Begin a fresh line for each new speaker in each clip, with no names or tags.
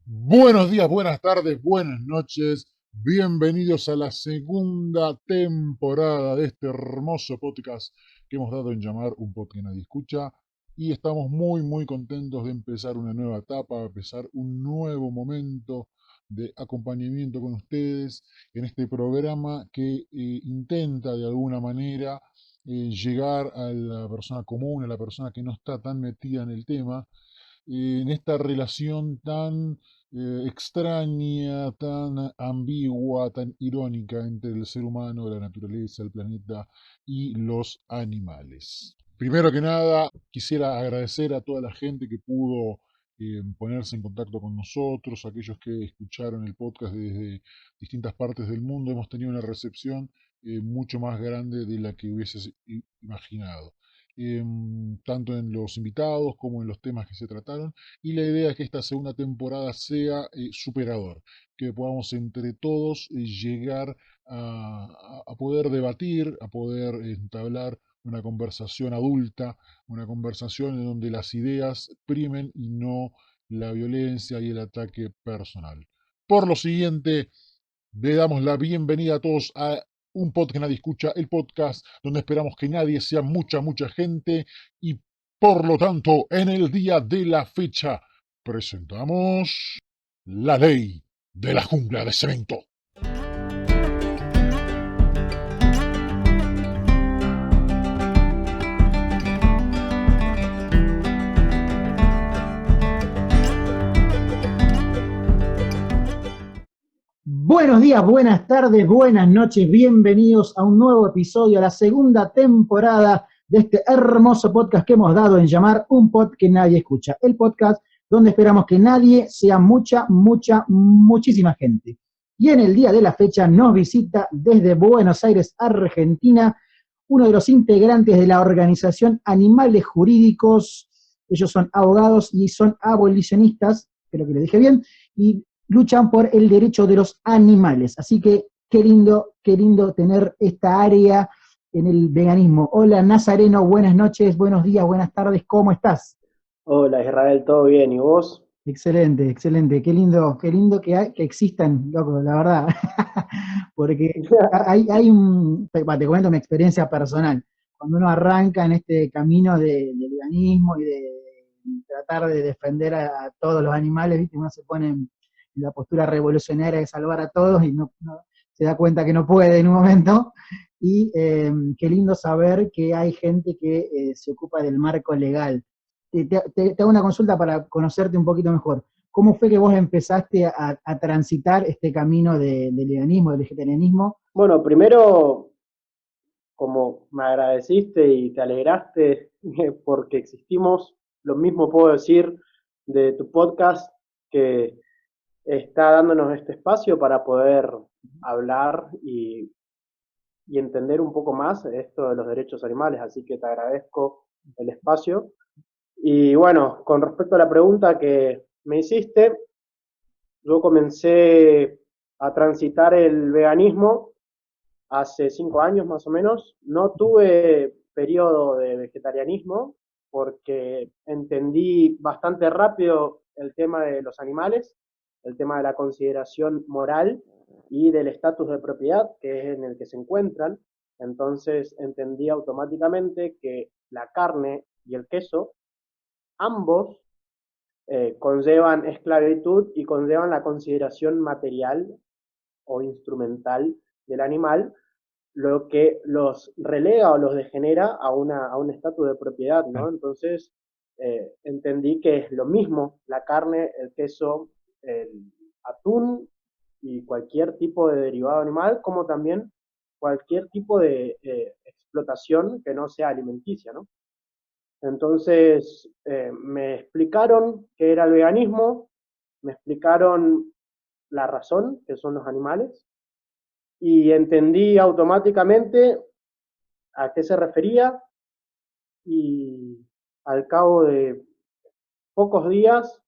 Buenos días, buenas tardes, buenas noches. Bienvenidos a la segunda temporada de este hermoso podcast que hemos dado en llamar Un Podcast que Nadie Escucha. Y estamos muy contentos de empezar una nueva etapa, de empezar un nuevo momento de acompañamiento con ustedes en este programa que intenta de alguna manera llegar a la persona común, a la persona que no está tan metida en el tema, en esta relación tan extraña, tan ambigua, tan irónica entre el ser humano, la naturaleza, el planeta y los animales. Primero que nada, quisiera agradecer a toda la gente que pudo ponerse en contacto con nosotros, aquellos que escucharon el podcast desde distintas partes del mundo. Hemos tenido una recepción mucho más grande de la que hubieses imaginado, tanto en los invitados como en los temas que se trataron, y la idea es que esta segunda temporada sea superador, que podamos entre todos llegar a poder debatir, a poder entablar una conversación adulta, una conversación en donde las ideas primen y no la violencia y el ataque personal. Por lo siguiente, le damos la bienvenida a todos a Un Podcast que Nadie Escucha, el podcast donde esperamos que nadie sea mucha gente, y por lo tanto, en el día de la fecha, presentamos la ley de la jungla de cemento.
Buenos días, buenas tardes, buenas noches, bienvenidos a un nuevo episodio, a la segunda temporada de este hermoso podcast que hemos dado en llamar Un Podcast que Nadie Escucha, el podcast donde esperamos que nadie sea muchísima gente. Y en el día de la fecha nos visita desde Buenos Aires, Argentina, uno de los integrantes de la organización Animales Jurídicos. Ellos son abogados y son abolicionistas, creo que lo dije bien, y luchan por el derecho de los animales. Así que qué lindo tener esta área en el veganismo. Hola Nazareno, buenas noches, buenos días, buenas tardes, ¿cómo estás?
Hola Israel, ¿todo bien? ¿Y vos?
Excelente, qué lindo que existan, loco, la verdad. Porque te comento mi experiencia personal. Cuando uno arranca en este camino del veganismo y de tratar de defender a todos los animales, ¿viste? Uno se pone en la postura revolucionaria de salvar a todos y no se da cuenta que no puede en un momento. Y qué lindo saber que hay gente que se ocupa del marco legal. Te hago una consulta para conocerte un poquito mejor. ¿Cómo fue que vos empezaste a transitar este camino del veganismo, del vegetarianismo?
Bueno, primero, como me agradeciste y te alegraste porque existimos, lo mismo puedo decir de tu podcast que está dándonos este espacio para poder hablar y entender un poco más esto de los derechos animales, así que te agradezco el espacio. Y bueno, con respecto a la pregunta que me hiciste, yo comencé a transitar el veganismo hace 5 años más o menos. No tuve periodo de vegetarianismo porque entendí bastante rápido el tema de los animales, el tema de la consideración moral y del estatus de propiedad que es en el que se encuentran. Entonces entendí automáticamente que la carne y el queso, ambos conllevan esclavitud y conllevan la consideración material o instrumental del animal, lo que los relega o los degenera a un estatus de propiedad, ¿no? Entonces, entendí que es lo mismo la carne, el queso, el atún y cualquier tipo de derivado animal, como también cualquier tipo de explotación que no sea alimenticia, ¿no? Entonces, me explicaron qué era el veganismo, me explicaron la razón, que son los animales, y entendí automáticamente a qué se refería y al cabo de pocos días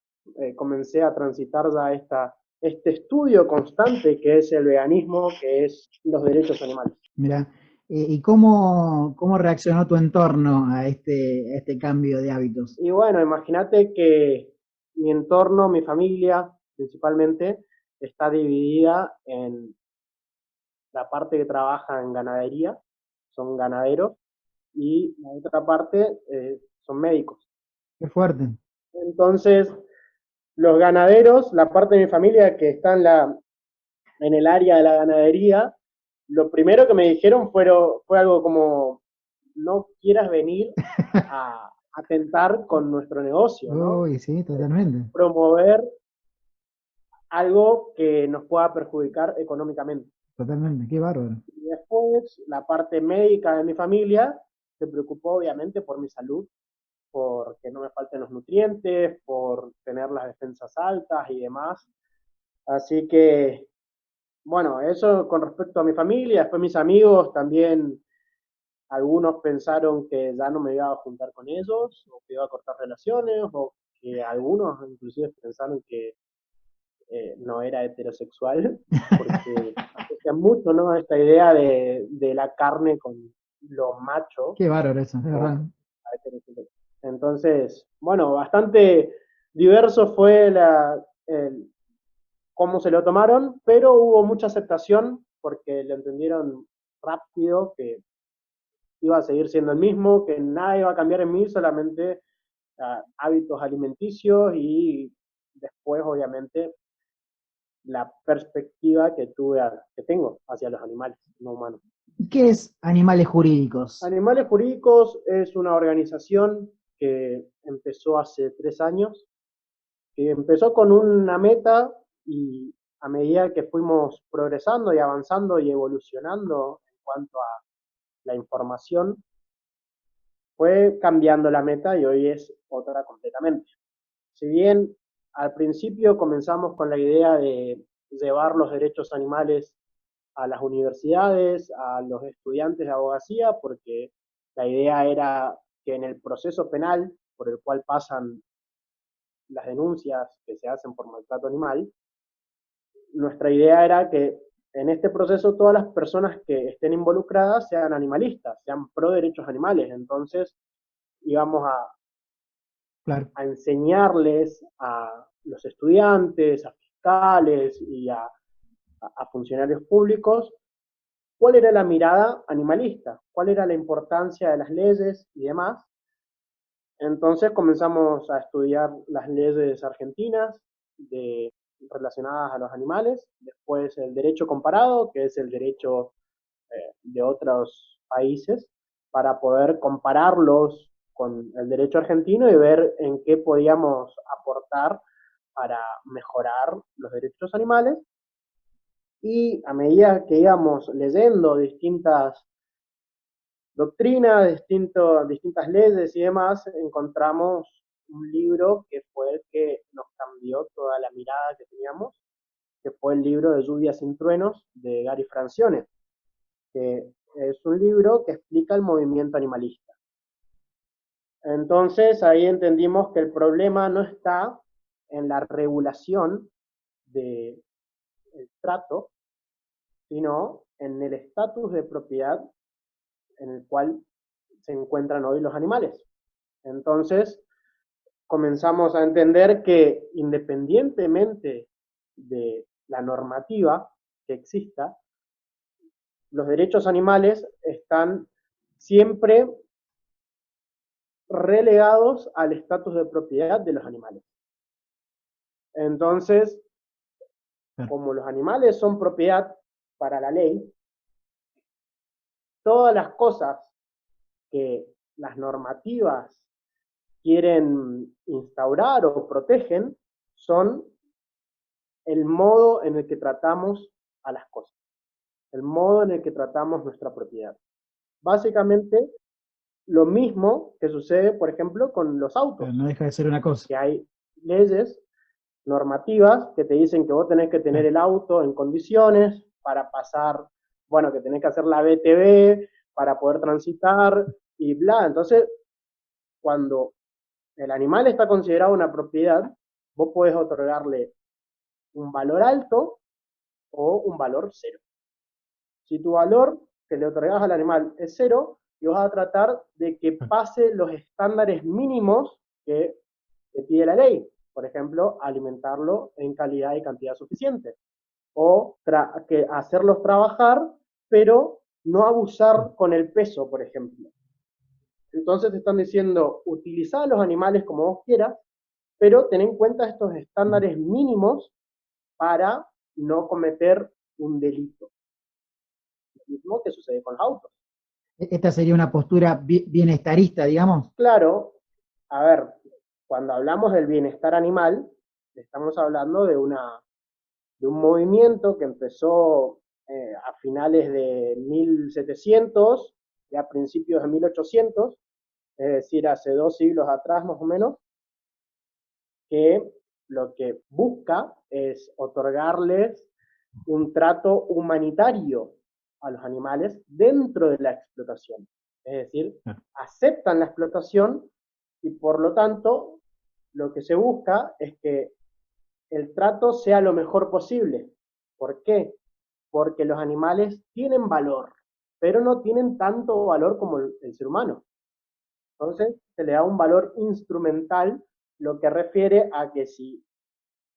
comencé a transitar ya este estudio constante que es el veganismo, que es los derechos animales.
Mira, ¿y cómo reaccionó tu entorno a este cambio de hábitos?
Y bueno, imagínate que mi entorno, mi familia, principalmente está dividida en la parte que trabaja en ganadería, son ganaderos, y la otra parte son médicos.
Qué fuerte.
Entonces, los ganaderos, la parte de mi familia que está en el área de la ganadería, lo primero que me dijeron fue algo como, no quieras venir a atentar con nuestro negocio, ¿no?
Uy, sí, totalmente.
Promover algo que nos pueda perjudicar económicamente.
Totalmente. Qué bárbaro.
Y después, la parte médica de mi familia se preocupó obviamente por mi salud, por que no me falten los nutrientes, por tener las defensas altas y demás. Así que, bueno, eso con respecto a mi familia. Después mis amigos también, algunos pensaron que ya no me iba a juntar con ellos, o que iba a cortar relaciones, o que algunos inclusive pensaron que no era heterosexual, porque asocian mucho, ¿no? Esta idea de la carne con lo macho,
Qué bárbaro eso, es verdad.
heterosexual. Entonces, bueno, bastante diverso fue cómo se lo tomaron, pero hubo mucha aceptación porque lo entendieron rápido que iba a seguir siendo el mismo, que nada iba a cambiar en mí, solamente hábitos alimenticios y después, obviamente, la perspectiva que tengo hacia los animales no humanos.
¿Y qué es Animales Jurídicos?
Animales Jurídicos es una organización que empezó hace 3 años, que empezó con una meta y a medida que fuimos progresando y avanzando y evolucionando en cuanto a la información, fue cambiando la meta y hoy es otra completamente. Si bien al principio comenzamos con la idea de llevar los derechos animales a las universidades, a los estudiantes de abogacía, porque la idea era que en el proceso penal por el cual pasan las denuncias que se hacen por maltrato animal, nuestra idea era que en este proceso todas las personas que estén involucradas sean animalistas, sean pro derechos animales. Entonces íbamos
Claro.
a enseñarles a los estudiantes, a fiscales y a funcionarios públicos cuál era la mirada animalista, cuál era la importancia de las leyes y demás. Entonces comenzamos a estudiar las leyes argentinas relacionadas a los animales, después el derecho comparado, que es el derecho de otros países, para poder compararlos con el derecho argentino y ver en qué podíamos aportar para mejorar los derechos animales. Y a medida que íbamos leyendo distintas doctrinas, distintas leyes y demás, encontramos un libro que fue el que nos cambió toda la mirada que teníamos, que fue el libro de Lluvia sin truenos de Gary Francione, que es un libro que explica el movimiento animalista. Entonces ahí entendimos que el problema no está en la regulación del trato, sino en el estatus de propiedad en el cual se encuentran hoy los animales. Entonces, comenzamos a entender que independientemente de la normativa que exista, los derechos animales están siempre relegados al estatus de propiedad de los animales. Entonces, como los animales son propiedad para la ley, todas las cosas que las normativas quieren instaurar o protegen son el modo en el que tratamos a las cosas, el modo en el que tratamos nuestra propiedad. Básicamente, lo mismo que sucede, por ejemplo, con los autos.
Pero no deja de ser una cosa.
Que hay leyes normativas que te dicen que vos tenés que tener el auto en condiciones para pasar, bueno, que tenés que hacer la BTV para poder transitar y bla. Entonces, cuando el animal está considerado una propiedad, vos podés otorgarle un valor alto o un valor cero. Si tu valor que le otorgas al animal es cero, y vas a tratar de que pase los estándares mínimos que te pide la ley. por ejemplo, alimentarlo en calidad y cantidad suficiente, o hacerlos trabajar, pero no abusar con el peso, por ejemplo. Entonces te están diciendo, utiliza a los animales como vos quieras, pero ten en cuenta estos estándares mínimos para no cometer un delito. Lo mismo que sucede con los autos.
Esta sería una postura bienestarista, digamos.
Claro, a ver, cuando hablamos del bienestar animal, estamos hablando de un movimiento que empezó a finales de 1700 y a principios de 1800, es decir, hace 2 siglos atrás más o menos, que lo que busca es otorgarles un trato humanitario a los animales dentro de la explotación. Es decir, aceptan la explotación y por lo tanto lo que se busca es que el trato sea lo mejor posible. ¿Por qué? Porque los animales tienen valor, pero no tienen tanto valor como el ser humano. Entonces se le da un valor instrumental, lo que refiere a que si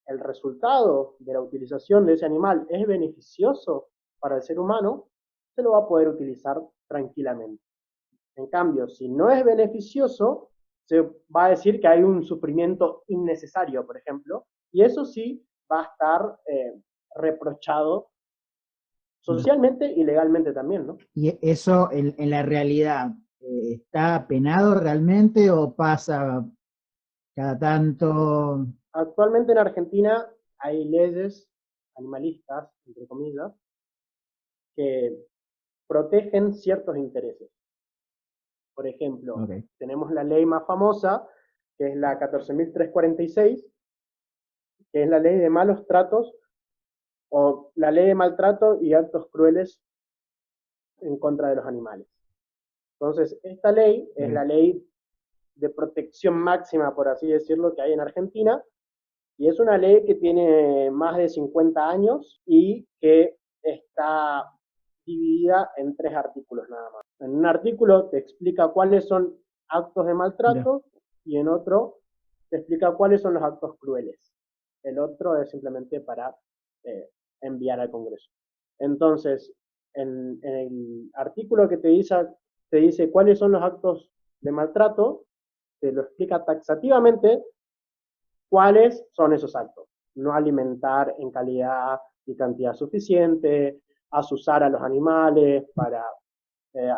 el resultado de la utilización de ese animal es beneficioso para el ser humano, se lo va a poder utilizar tranquilamente. En cambio, si no es beneficioso, se va a decir que hay un sufrimiento innecesario, por ejemplo, y eso sí va a estar reprochado socialmente y legalmente también, ¿no?
¿Y eso en la realidad está penado realmente o pasa cada tanto?
Actualmente en Argentina hay leyes animalistas, entre comillas, que protegen ciertos intereses. Por ejemplo,
Okay.
tenemos la ley más famosa, que es la 14.346, que es la ley de malos tratos o la ley de maltrato y actos crueles en contra de los animales. Entonces, esta ley es la ley de protección máxima, por así decirlo, que hay en Argentina, y es una ley que tiene más de 50 años y que está dividida en 3 artículos nada más. En un artículo te explica cuáles son actos de maltrato y en otro te explica cuáles son los actos crueles. El otro es simplemente para enviar al Congreso. Entonces, en el artículo que te dice cuáles son los actos de maltrato, te lo explica taxativamente cuáles son esos actos. No alimentar en calidad y cantidad suficiente, asusar a los animales para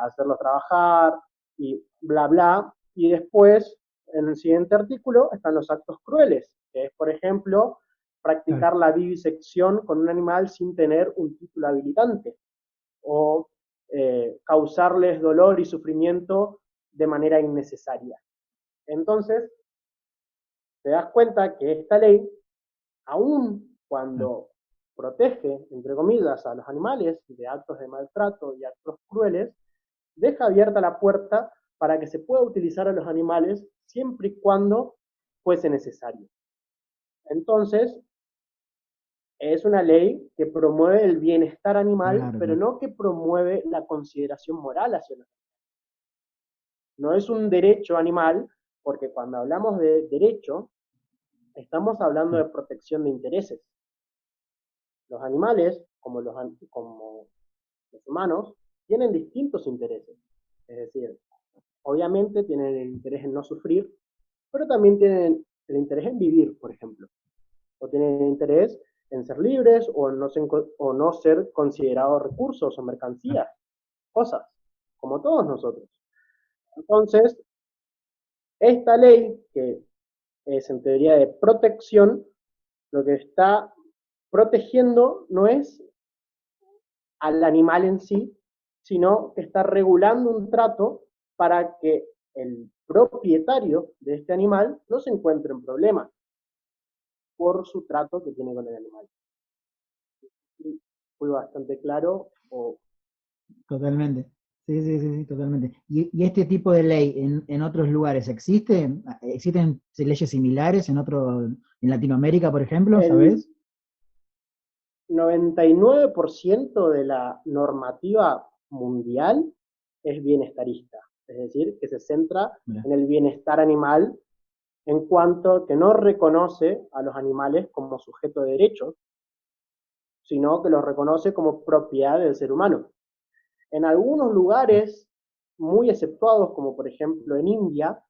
hacerlos trabajar y bla, bla. Y después, en el siguiente artículo, están los actos crueles, que es, por ejemplo, practicar la vivisección con un animal sin tener un título habilitante o causarles dolor y sufrimiento de manera innecesaria. Entonces, te das cuenta que esta ley, aun cuando protege, entre comillas, a los animales de actos de maltrato y actos crueles, deja abierta la puerta para que se pueda utilizar a los animales siempre y cuando fuese necesario. Entonces, es una ley que promueve el bienestar animal, pero no que promueve la consideración moral hacia los animales. No es un derecho animal, porque cuando hablamos de derecho, estamos hablando de protección de intereses. Los animales, como los humanos, tienen distintos intereses. Es decir, obviamente tienen el interés en no sufrir, pero también tienen el interés en vivir, por ejemplo. O tienen el interés en ser libres o no ser considerados recursos o mercancías, cosas, como todos nosotros. Entonces, esta ley, que es en teoría de protección, lo que está protegiendo no es al animal en sí, sino que está regulando un trato para que el propietario de este animal no se encuentre en problemas por su trato que tiene con el animal. ¿Fui bastante claro?
Totalmente. Sí, sí, sí, sí, totalmente. ¿Y este tipo de ley en otros lugares existe? ¿Existen leyes similares en Latinoamérica, por ejemplo,
El
sabes?
99% de la normativa mundial es bienestarista, es decir, que se centra en el bienestar animal en cuanto que no reconoce a los animales como sujeto de derechos, sino que los reconoce como propiedad del ser humano. En algunos lugares muy exceptuados, como por ejemplo en India,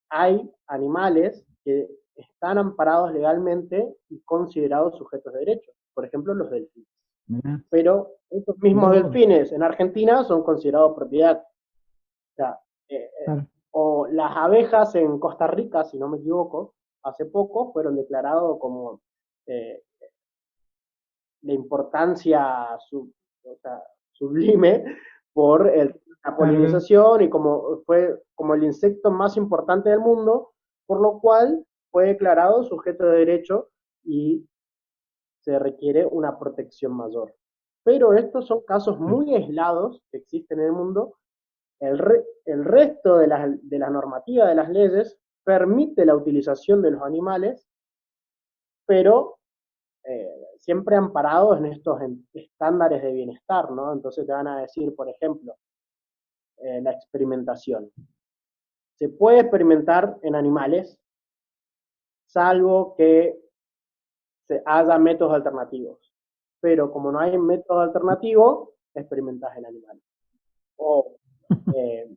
hay animales que están amparados legalmente y considerados sujetos de derechos. Por ejemplo, los delfines.
Mirá,
Pero estos mismos
mirá vos,
delfines en Argentina son considerados propiedad. O sea,
claro,
o las abejas en Costa Rica, si no me equivoco, hace poco fueron declarados como eh, la importancia o sea, sublime por la
claro, claro.
polinización y como fue como el insecto más importante del mundo, por lo cual fue declarado sujeto de derecho y se requiere una protección mayor. Pero estos son casos muy aislados que existen en el mundo. El resto de la normativa de las leyes permite la utilización de los animales, pero siempre amparados en estos estándares de bienestar, ¿no? Entonces te van a decir, por ejemplo, la experimentación. Se puede experimentar en animales, salvo que se haya métodos alternativos. Pero como no hay método alternativo, experimentas en animales. O, eh,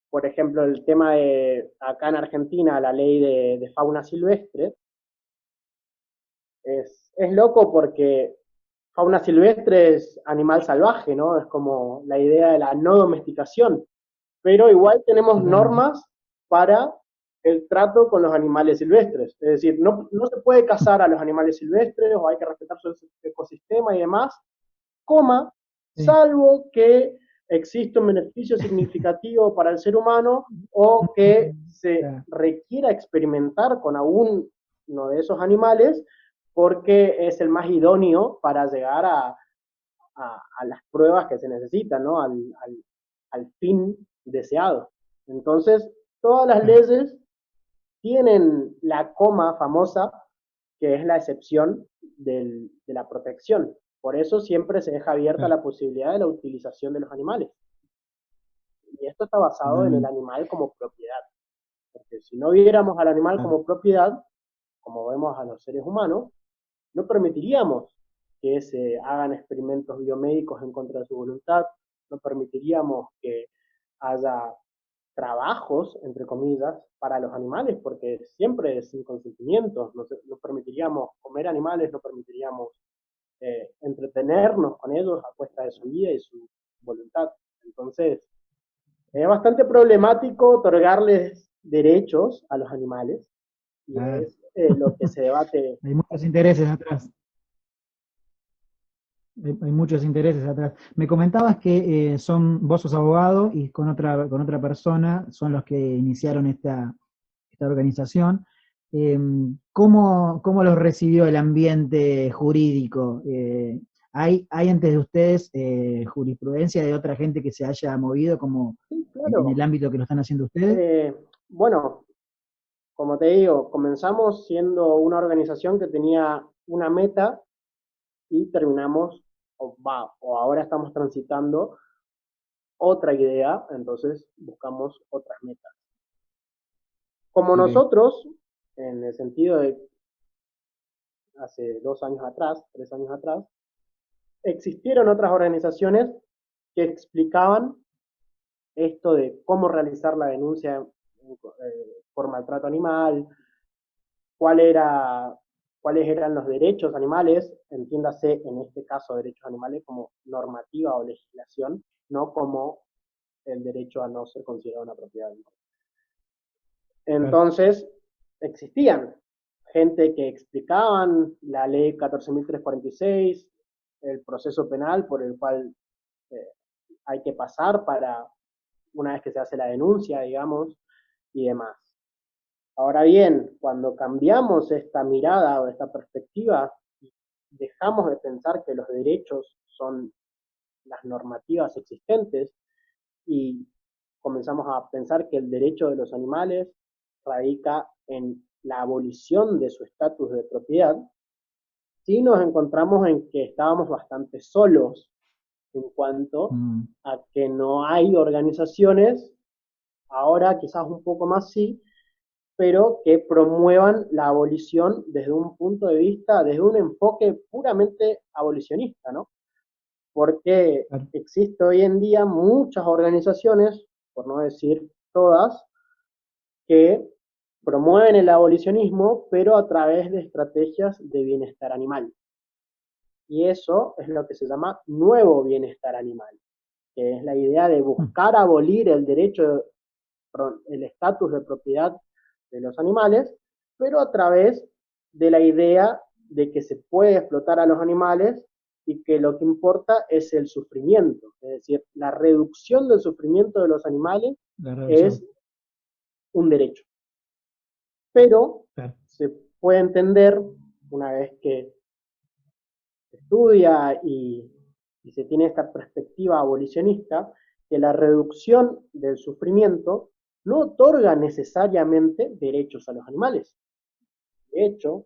por ejemplo, el tema de acá en Argentina, la ley de fauna silvestre, es loco porque fauna silvestre es animal salvaje, ¿no? Es como la idea de la no domesticación, pero igual tenemos
Totalmente.
normas para el trato con los animales silvestres. Es decir, no se puede cazar a los animales silvestres o hay que respetar su ecosistema y demás, coma,
Sí,
salvo que existe un beneficio significativo para el ser humano o que se
claro,
requiera experimentar con alguno de esos animales porque es el más idóneo para llegar a las pruebas que se necesitan, ¿no? Al fin deseado. Entonces, todas las
claro,
leyes tienen la coma famosa, que es la excepción de la protección. Por eso siempre se deja abierta
claro,
la posibilidad de la utilización de los animales. Y esto está basado en el
totalmente.
animal como propiedad. Porque si no viéramos al animal
Claro,
como propiedad, como vemos a los seres humanos, no permitiríamos que se hagan experimentos biomédicos en contra de su voluntad, no permitiríamos que haya trabajos, entre comillas, para los animales, porque siempre es sin consentimiento, no permitiríamos comer animales, no permitiríamos entretenernos con ellos a cuesta de su vida y su voluntad. Entonces, es bastante problemático otorgarles derechos a los animales y
claro.
es lo que se debate.
Hay muchos intereses atrás. Hay muchos intereses atrás. Me comentabas que vos sos abogado y con otra persona son los que iniciaron esta organización. ¿Cómo los recibió el ambiente jurídico? ¿Hay antes de ustedes jurisprudencia de otra gente que se haya movido como
Sí,
en el
claro.
ámbito que lo están haciendo ustedes?
Bueno, como te digo, comenzamos siendo una organización que tenía una meta y terminamos, o ahora estamos transitando otra idea, entonces buscamos otras metas. Como
Ok,
nosotros, en el sentido de hace 2 años atrás, 3 años atrás, existieron otras organizaciones que explicaban esto de cómo realizar la denuncia por maltrato animal, cuál era, cuáles eran los derechos animales, entiéndase en este caso derechos animales como normativa o legislación, no como el derecho a no ser considerado una propiedad animal.
claro.
Entonces, existían gente que explicaban la ley 14.346, el proceso penal por el cual eh, hay que pasar para una vez que se hace la denuncia, digamos, y demás. Ahora bien, cuando cambiamos esta mirada o esta perspectiva, dejamos de pensar que los derechos son las normativas existentes y comenzamos a pensar que el derecho de los animales radica en la abolición de su estatus de propiedad, sí nos encontramos en que estábamos bastante solos en cuanto
Mm,
a que no hay organizaciones, ahora quizás un poco más sí, pero que promuevan la abolición desde un punto de vista, desde un enfoque puramente abolicionista, ¿no? Porque
Claro.
existe hoy en día muchas organizaciones, por no decir todas, que promueven el abolicionismo, pero a través de estrategias de bienestar animal. Y eso es lo que se llama nuevo bienestar animal, que es la idea de buscar abolir el derecho, el estatus de propiedad de los animales, pero a través de la idea de que se puede explotar a los animales y que lo que importa es el sufrimiento, es decir, la reducción del sufrimiento de los animales es un derecho. Pero
Claro.
se puede entender, una vez que se estudia y se tiene esta perspectiva abolicionista, que la reducción del sufrimiento no otorga necesariamente derechos a los animales. De hecho,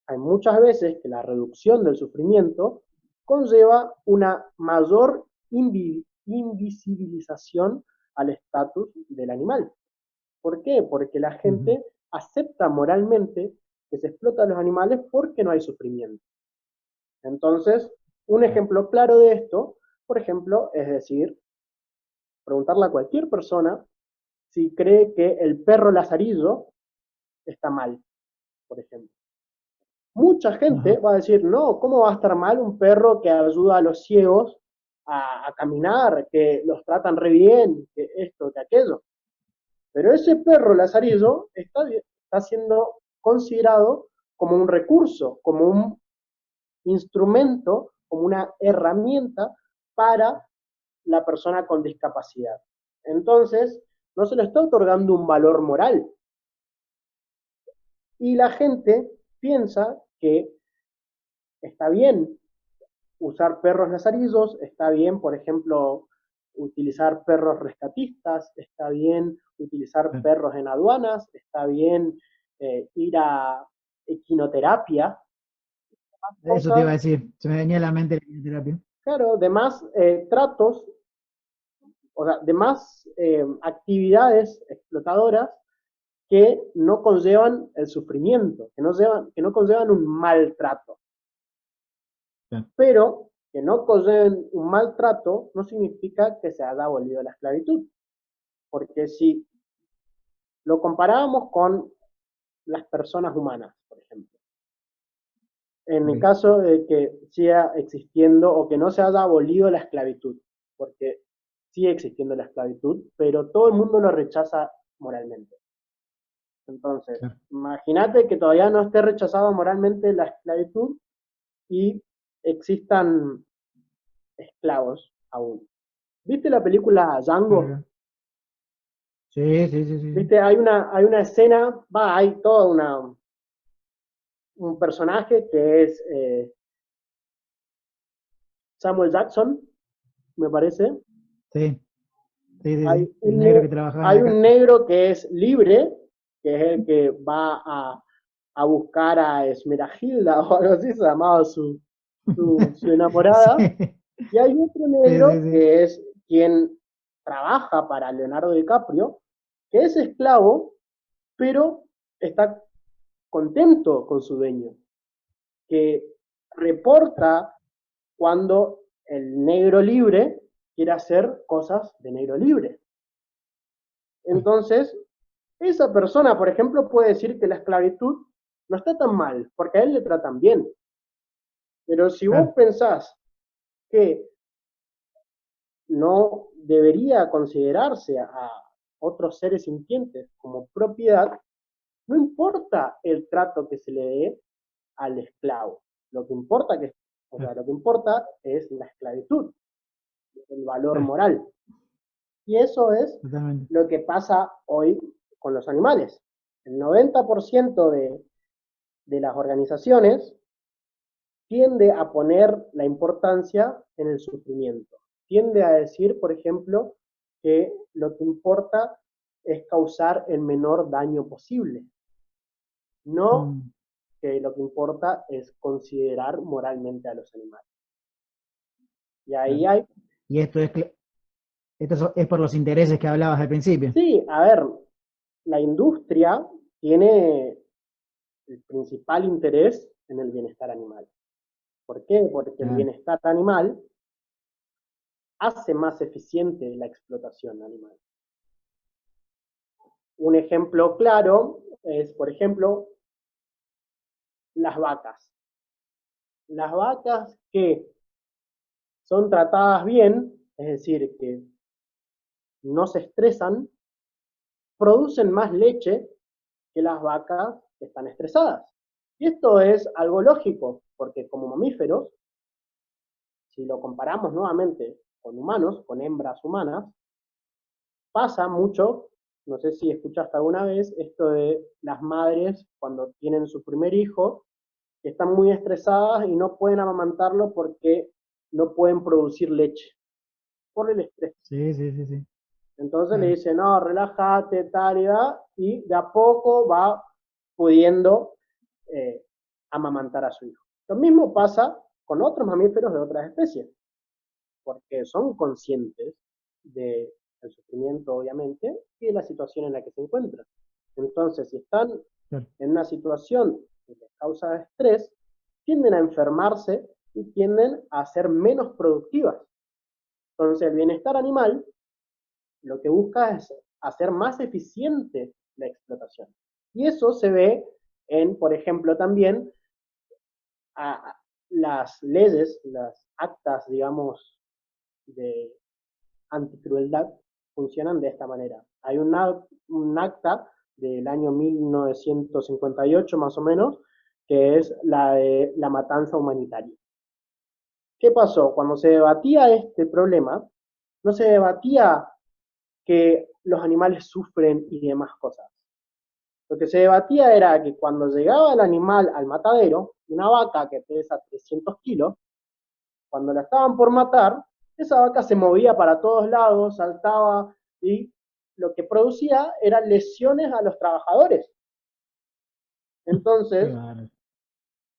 hay muchas veces que la reducción del sufrimiento conlleva una mayor invisibilización al estatus del animal. ¿Por qué? Porque la gente acepta moralmente que se explota a los animales porque no hay sufrimiento. Entonces, un ejemplo claro de esto, por ejemplo, es decir, preguntarle a cualquier persona si cree que el perro lazarillo está mal, por ejemplo. Mucha gente va a decir, no, ¿cómo va a estar mal un perro que ayuda a los ciegos a caminar, que los tratan re bien, que esto, que aquello? Pero ese perro lazarillo está siendo considerado como un recurso, como un instrumento, como una herramienta para la persona con discapacidad. Entonces, no se le está otorgando un valor moral. Y la gente piensa que está bien usar perros lazarillos, está bien, por ejemplo, utilizar perros rescatistas, está bien utilizar perros en aduanas, está bien ir a equinoterapia.
Eso te iba a decir, se me venía a la mente la quimioterapia.
Claro, demás tratos, o sea, demás actividades explotadoras que no conllevan el sufrimiento, que no conllevan un maltrato.
Claro.
Pero que no conlleven un maltrato no significa que se haya abolido la esclavitud. Porque si lo comparábamos con las personas humanas, por ejemplo, en el caso de que siga existiendo o que no se haya abolido la esclavitud, porque sigue existiendo la esclavitud, pero todo el mundo lo rechaza moralmente. Entonces, imagínate que todavía no esté rechazada moralmente la esclavitud y existan esclavos aún. ¿Viste la película Django?
Sí, sí, sí, sí.
¿Viste? Hay una escena, hay todo un personaje que es Samuel Jackson, me parece.
Sí, sí, sí,
Hay
sí. El
un,
negro que trabajaba en
hay
la
un
cárcel.
negro que es libre, que es el que va a buscar a Esmeralda o algo así, se llamaba su enamorada.
Sí,
Y hay otro
sí, sí,
negro
sí.
que es quien trabaja para Leonardo DiCaprio, que es esclavo, pero está contento con su dueño, que reporta cuando el negro libre quiere hacer cosas de negro libre. Entonces, esa persona, por ejemplo, puede decir que la esclavitud no está tan mal, porque a él le tratan bien. Pero si vos
Claro.
pensás que no debería considerarse a otros seres sintientes como propiedad, no importa el trato que se le dé al esclavo. Lo que importa lo que importa es la esclavitud, el valor
Claro,
moral. Y eso es
totalmente.
lo que pasa hoy con los animales. El 90% de las organizaciones tiende a poner la importancia en el sufrimiento. Tiende a decir, por ejemplo, que lo que importa es causar el menor daño posible. No que lo que importa es considerar moralmente a los animales. Y ahí
Claro.
hay...
Y esto es por los intereses que hablabas al principio.
Sí, a ver, la industria tiene el principal interés en el bienestar animal. ¿Por qué? Porque el bienestar animal hace más eficiente la explotación animal. Un ejemplo claro es, por ejemplo, las vacas. Las vacas que son tratadas bien, es decir, que no se estresan, producen más leche que las vacas que están estresadas. Y esto es algo lógico, porque como mamíferos, si lo comparamos nuevamente con humanos, con hembras humanas, pasa mucho, no sé si escuchaste alguna vez, esto de las madres cuando tienen su primer hijo, que están muy estresadas y no pueden amamantarlo porque no pueden producir leche por el estrés.
Sí, sí, sí, sí.
Entonces le dicen, no, relájate, tal y de a poco va pudiendo amamantar a su hijo. Lo mismo pasa con otros mamíferos de otras especies, porque son conscientes del sufrimiento, obviamente, y de la situación en la que se encuentran. Entonces, si están en una situación que les causa estrés, tienden a enfermarse y tienden a ser menos productivas. Entonces, el bienestar animal lo que busca es hacer más eficiente la explotación. Y eso se ve en, por ejemplo, también a las leyes, las actas, digamos, de anticrueldad funcionan de esta manera. Hay un acta del año 1958 más o menos, que es la de la matanza humanitaria. ¿Qué pasó? Cuando se debatía este problema, no se debatía que los animales sufren y demás cosas. Lo que se debatía era que cuando llegaba el animal al matadero, una vaca que pesa 300 kilos, cuando la estaban por matar, esa vaca se movía para todos lados, saltaba y lo que producía eran lesiones a los trabajadores. Entonces,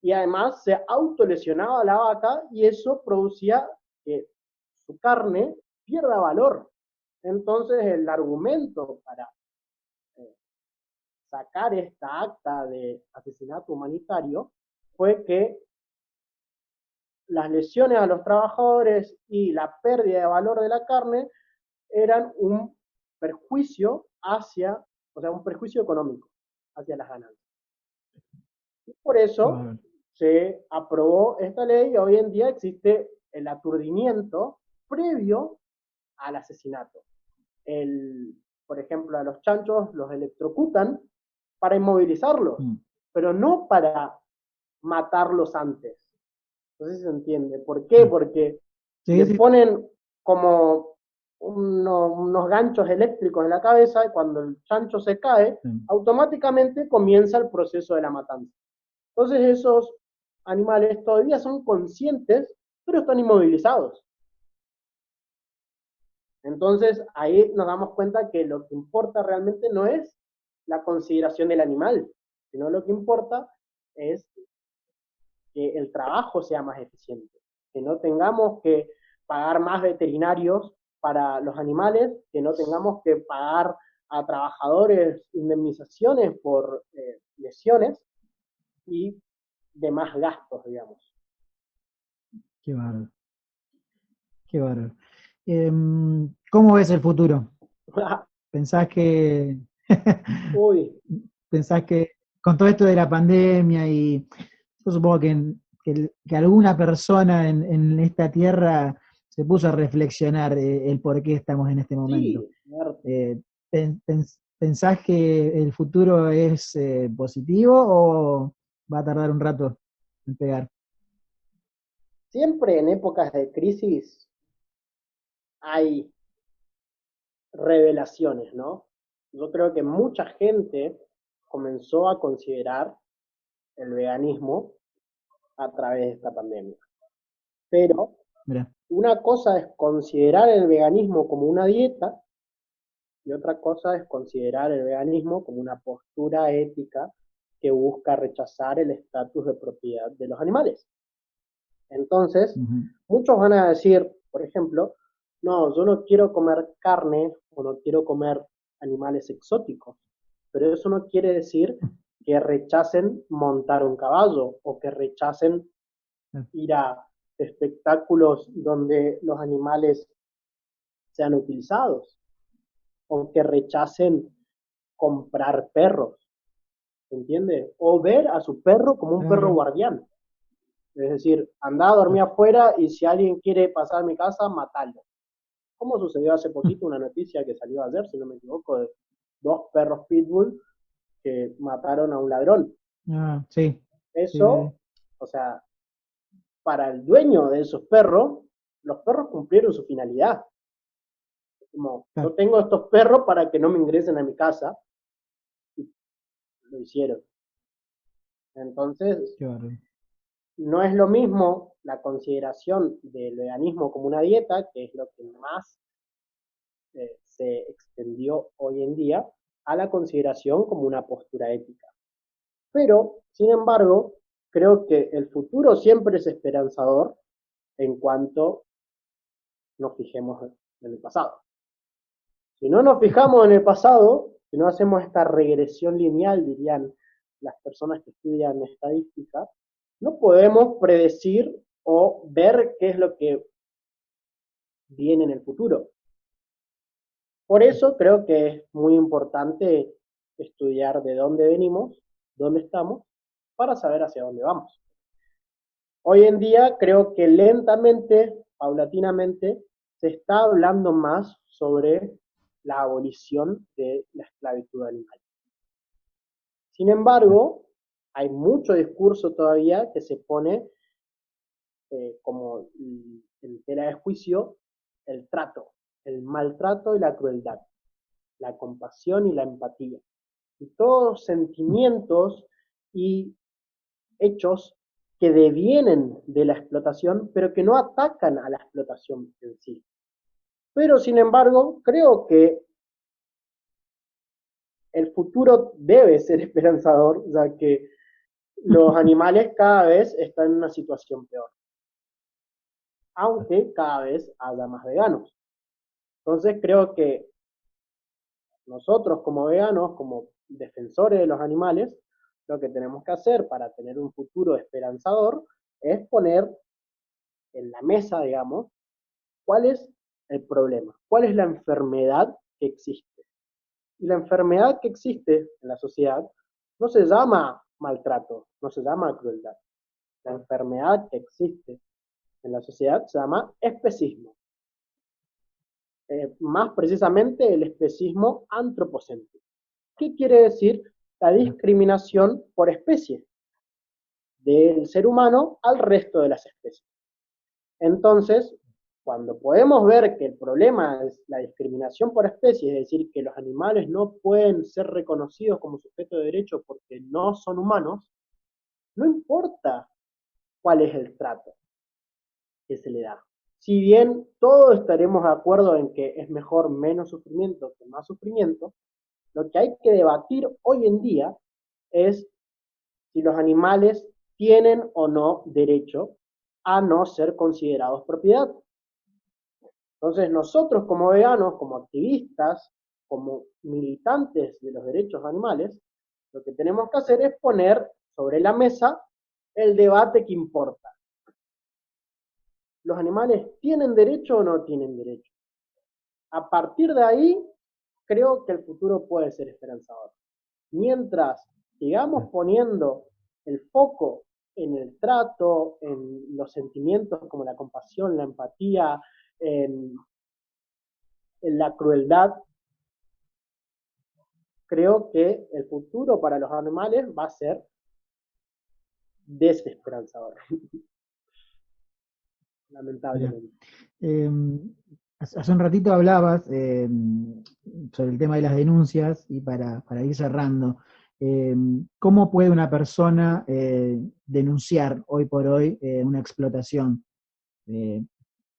y además se autolesionaba la vaca y eso producía que su carne pierda valor. Entonces, el argumento para sacar esta acta de asesinato humanitario fue que las lesiones a los trabajadores y la pérdida de valor de la carne eran un perjuicio hacia, o sea, un perjuicio económico hacia las ganancias. Y por eso se aprobó esta ley y hoy en día existe el aturdimiento previo al asesinato. Por ejemplo, a los chanchos los electrocutan para inmovilizarlos, pero no para matarlos antes. No sé si se entiende. ¿Por qué? Porque le ponen como unos ganchos eléctricos en la cabeza y cuando el chancho se cae, automáticamente comienza el proceso de la matanza. Entonces esos animales todavía son conscientes, pero están inmovilizados. Entonces ahí nos damos cuenta que lo que importa realmente no es la consideración del animal, sino lo que importa es que el trabajo sea más eficiente, que no tengamos que pagar más veterinarios para los animales, que no tengamos que pagar a trabajadores indemnizaciones por lesiones y demás gastos, digamos.
Qué bárbaro. Qué bárbaro. ¿Cómo ves el futuro? ¿Pensás que,
Uy.
pensás que con todo esto de la pandemia y yo supongo que alguna persona en esta tierra se puso a reflexionar el por qué estamos en este momento?
Sí,
¿Pensás que el futuro es positivo o va a tardar un rato en pegar?
siempre en épocas de crisis hay revelaciones, ¿no? Yo creo que mucha gente comenzó a considerar el veganismo a través de esta pandemia. Pero
Mirá.
una cosa es considerar el veganismo como una dieta y otra cosa es considerar el veganismo como una postura ética que busca rechazar el estatus de propiedad de los animales. Entonces, muchos van a decir, por ejemplo, no, yo no quiero comer carne o no quiero comer animales exóticos, pero eso no quiere decir que rechacen montar un caballo o que rechacen ir a espectáculos donde los animales sean utilizados o que rechacen comprar perros, ¿entiendes? O ver a su perro como un perro guardián. Es decir, anda a dormir afuera y si alguien quiere pasar a mi casa, matalo. Como sucedió hace poquito, una noticia que salió ayer, si no me equivoco, de 2 perros pitbull que mataron a un ladrón.
Sí.
Eso, o sea, para el dueño de esos perros, los perros cumplieron su finalidad. Como, yo tengo estos perros para que no me ingresen a mi casa, y lo hicieron. Entonces, no es lo mismo la consideración del veganismo como una dieta, que es lo que más se extendió hoy en día, a la consideración como una postura ética. Pero, sin embargo, creo que el futuro siempre es esperanzador en cuanto nos fijemos en el pasado. Si no nos fijamos en el pasado, si no hacemos esta regresión lineal, dirían las personas que estudian estadística, no podemos predecir o ver qué es lo que viene en el futuro. Por eso creo que es muy importante estudiar de dónde venimos, dónde estamos, para saber hacia dónde vamos. Hoy en día creo que lentamente, paulatinamente, se está hablando más sobre la abolición de la esclavitud animal. Sin embargo, hay mucho discurso todavía que se pone como en tela de juicio el trato, el maltrato y la crueldad, la compasión y la empatía. Y todos sentimientos y hechos que devienen de la explotación, pero que no atacan a la explotación en sí. Pero, sin embargo, creo que el futuro debe ser esperanzador, ya que los animales cada vez están en una situación peor, aunque cada vez haya más veganos. Entonces creo que nosotros como veganos, como defensores de los animales, lo que tenemos que hacer para tener un futuro esperanzador es poner en la mesa, digamos, cuál es el problema, cuál es la enfermedad que existe. Y la enfermedad que existe en la sociedad no se llama maltrato, no se llama crueldad. La enfermedad que existe en la sociedad se llama especismo. Más precisamente el especismo antropocéntrico. ¿Qué quiere decir? La discriminación por especie del ser humano al resto de las especies. Entonces, cuando podemos ver que el problema es la discriminación por especie, es decir, que los animales no pueden ser reconocidos como sujetos de derecho porque no son humanos, no importa cuál es el trato que se le da. Si bien todos estaremos de acuerdo en que es mejor menos sufrimiento que más sufrimiento, lo que hay que debatir hoy en día es si los animales tienen o no derecho a no ser considerados propiedad. Entonces nosotros como veganos, como activistas, como militantes de los derechos animales, lo que tenemos que hacer es poner sobre la mesa el debate que importa. ¿Los animales tienen derecho o no tienen derecho? A partir de ahí, creo que el futuro puede ser esperanzador. Mientras sigamos poniendo el foco en el trato, en los sentimientos como la compasión, la empatía, en la crueldad, creo que el futuro para los animales va a ser desesperanzador. Lamentablemente.
Hace un ratito hablabas sobre el tema de las denuncias y para ir cerrando, ¿cómo puede una persona denunciar hoy por hoy una explotación?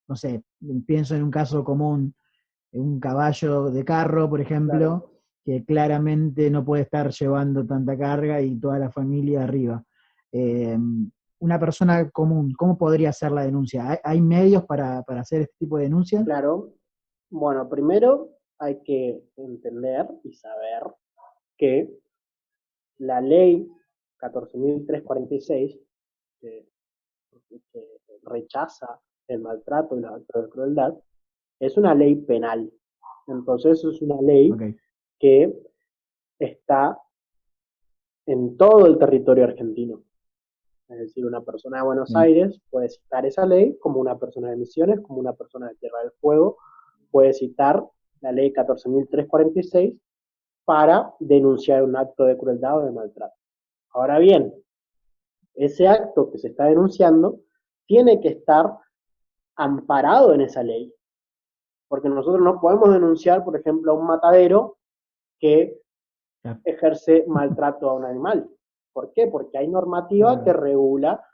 No sé, pienso en un caso común, un caballo de carro, por ejemplo, claro, que claramente no puede estar llevando tanta carga y toda la familia arriba. Una persona común, ¿cómo podría hacer la denuncia? ¿Hay medios para hacer este tipo de denuncias?
Claro. Bueno, primero hay que entender y saber que la ley 14.346, que, que rechaza el maltrato y los actos de crueldad, es una ley penal. Entonces es una ley que está en todo el territorio argentino. Es decir, una persona de Buenos Aires puede citar esa ley, como una persona de Misiones, como una persona de Tierra del Fuego, puede citar la ley 14.346 para denunciar un acto de crueldad o de maltrato. Ahora bien, ese acto que se está denunciando tiene que estar amparado en esa ley, porque nosotros no podemos denunciar, por ejemplo, a un matadero que ejerce maltrato a un animal. ¿Por qué? Porque hay normativa que regula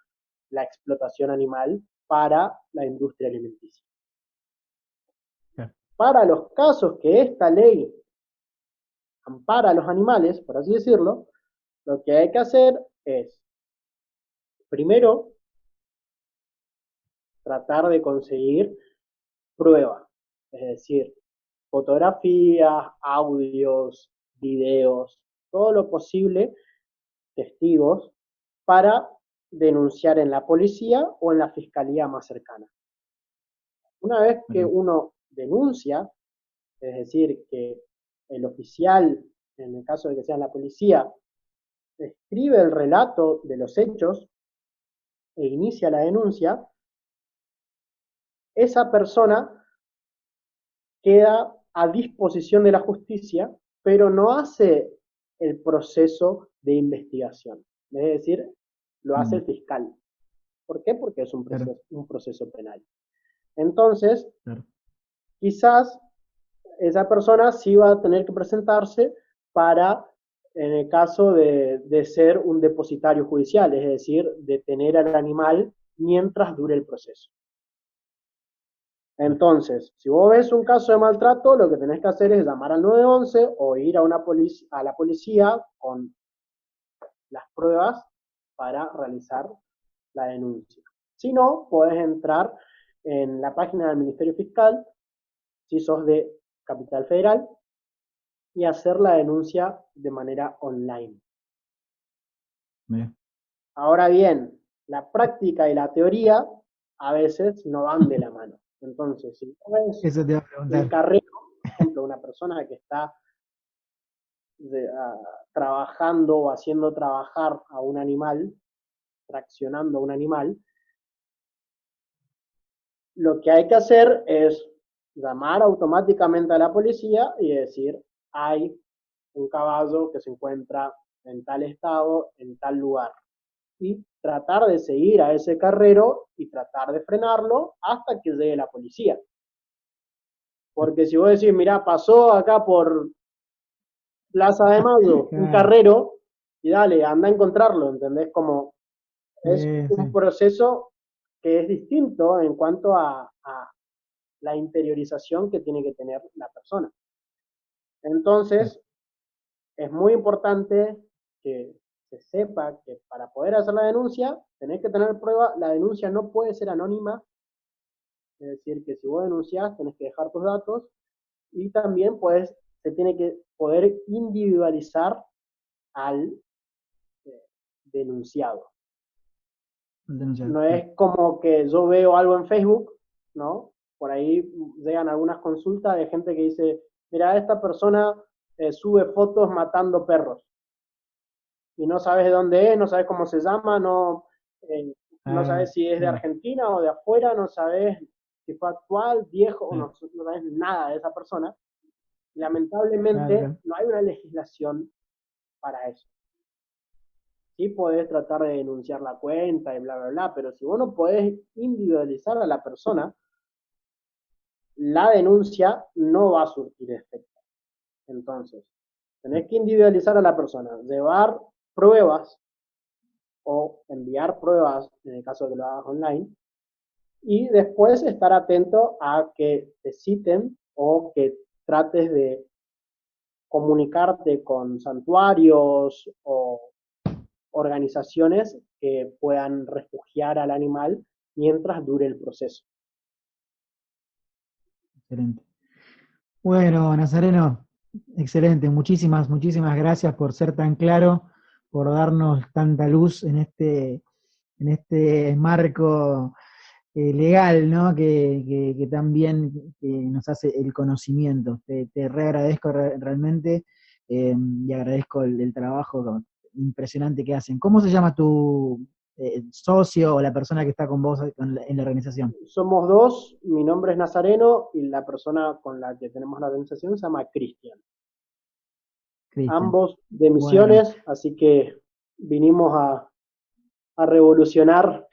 la explotación animal para la industria alimenticia. Para los casos que esta ley ampara a los animales, por así decirlo, lo que hay que hacer es, primero, tratar de conseguir pruebas, es decir, fotografías, audios, videos, todo lo posible, testigos, para denunciar en la policía o en la fiscalía más cercana. Una vez que uno denuncia, es decir, que el oficial, en el caso de que sea la policía, escribe el relato de los hechos e inicia la denuncia, esa persona queda a disposición de la justicia, pero no hace el proceso de investigación. Es decir, lo hace el fiscal. ¿Por qué? Porque es un proceso penal. Entonces, quizás esa persona sí va a tener que presentarse para, en el caso de ser un depositario judicial, es decir, de tener al animal mientras dure el proceso. Entonces, si vos ves un caso de maltrato, lo que tenés que hacer es llamar al 911 o ir a la policía con las pruebas para realizar la denuncia. Si no, podés entrar en la página del Ministerio Fiscal, si sos de Capital Federal, y hacer la denuncia de manera online. Bien. Ahora bien, la práctica y la teoría a veces no van de la mano. Entonces, si ves un carrero, por ejemplo, una persona que está trabajando o haciendo trabajar a un animal, traccionando a un animal, lo que hay que hacer es llamar automáticamente a la policía y decir, hay un caballo que se encuentra en tal estado, en tal lugar. Y tratar de seguir a ese carrero y tratar de frenarlo hasta que llegue la policía. Porque si vos decís, mirá, pasó acá por Plaza de Mayo un carrero, y dale, anda a encontrarlo, ¿entendés? Como es un proceso que es distinto en cuanto a la interiorización que tiene que tener la persona. Entonces, es muy importante que se sepa que para poder hacer la denuncia, tenés que tener prueba, la denuncia no puede ser anónima, es decir, que si vos denunciás, tenés que dejar tus datos, y también se tiene que poder individualizar al denunciado. No es como que yo veo algo en Facebook, ¿no? Por ahí llegan algunas consultas de gente que dice, mira, esta persona sube fotos matando perros. Y no sabes de dónde es, no sabes cómo se llama, no sabes si es de Argentina o de afuera, no sabes si fue actual, viejo, no sabes nada de esa persona. Lamentablemente no hay una legislación para eso. Sí podés tratar de denunciar la cuenta y bla, bla, bla, pero si vos no podés individualizar a la persona, la denuncia no va a surtir efecto. Entonces, tenés que individualizar a la persona, llevar pruebas o enviar pruebas, en el caso de que lo hagas online, y después estar atento a que te citen o que trates de comunicarte con santuarios o organizaciones que puedan refugiar al animal mientras dure el proceso.
Excelente. Bueno, Nazareno, Excelente, muchísimas gracias por ser tan claro, por darnos tanta luz en este marco legal, ¿no? Que tan bien nos hace el conocimiento. Te re agradezco realmente y agradezco el trabajo impresionante que hacen. ¿Cómo se llama tu socio o la persona que está con vos en la organización?
Somos dos, mi nombre es Nazareno y la persona con la que tenemos la organización se llama Cristian.
Cristian.
Ambos de
Bueno,
Misiones, así que vinimos a revolucionar.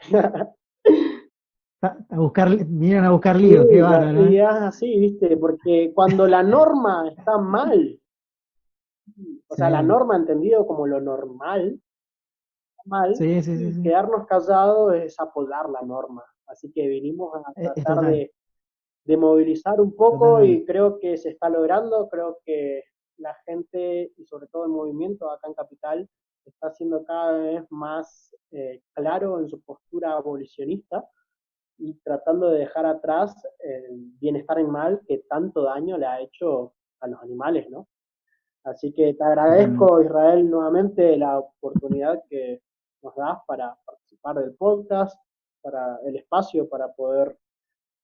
vinieron a buscar
Sí,
líos, qué bárbaro,
y
¿eh?
es así, ¿viste? Porque cuando la norma está mal, o
Sí,
sea, la norma entendido como lo normal, mal,
sí.
quedarnos callados es apoyar la norma. Así que vinimos a
Es
tratar
total,
de movilizar un poco
totalmente.
y creo que se está logrando, creo que la gente y sobre todo el movimiento acá en Capital está siendo cada vez más claro en su postura abolicionista y tratando de dejar atrás el bienestar animal que tanto daño le ha hecho a los animales, ¿no? Así que te
Totalmente.
agradezco, Israel, nuevamente la oportunidad que nos das para participar del podcast, para el espacio para poder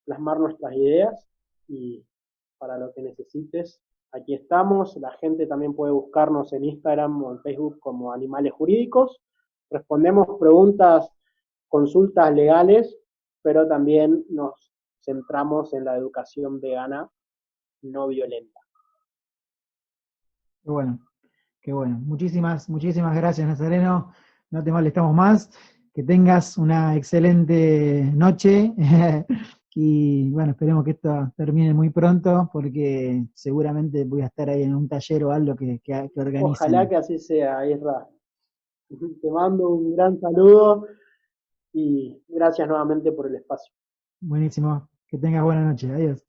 plasmar nuestras ideas y para lo que necesites. Aquí estamos. La gente también puede buscarnos en Instagram o en Facebook como Animales Jurídicos. Respondemos preguntas, consultas legales, pero también nos centramos en la educación vegana no violenta.
Qué bueno, qué bueno. Muchísimas gracias, Nazareno. No te molestamos más. Que tengas una excelente noche. Y bueno, esperemos que esto termine muy pronto, porque seguramente voy a estar ahí en un taller o algo que
Ojalá
organicen.
que así sea, Isra. Te mando un gran saludo y gracias nuevamente por el espacio.
Buenísimo. Que tengas buena noche. Adiós.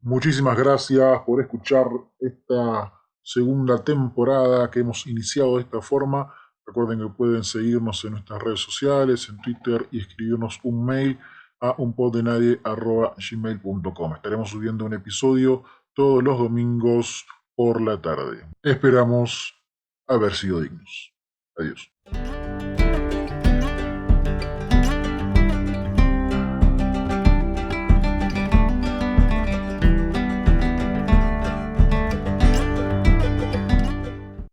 Muchísimas gracias por escuchar esta segunda temporada que hemos iniciado de esta forma. Recuerden que pueden seguirnos en nuestras redes sociales, en Twitter y escribirnos un mail a unpoddenadie@gmail.com. Estaremos subiendo un episodio todos los domingos por la tarde. Esperamos haber sido dignos. Adiós.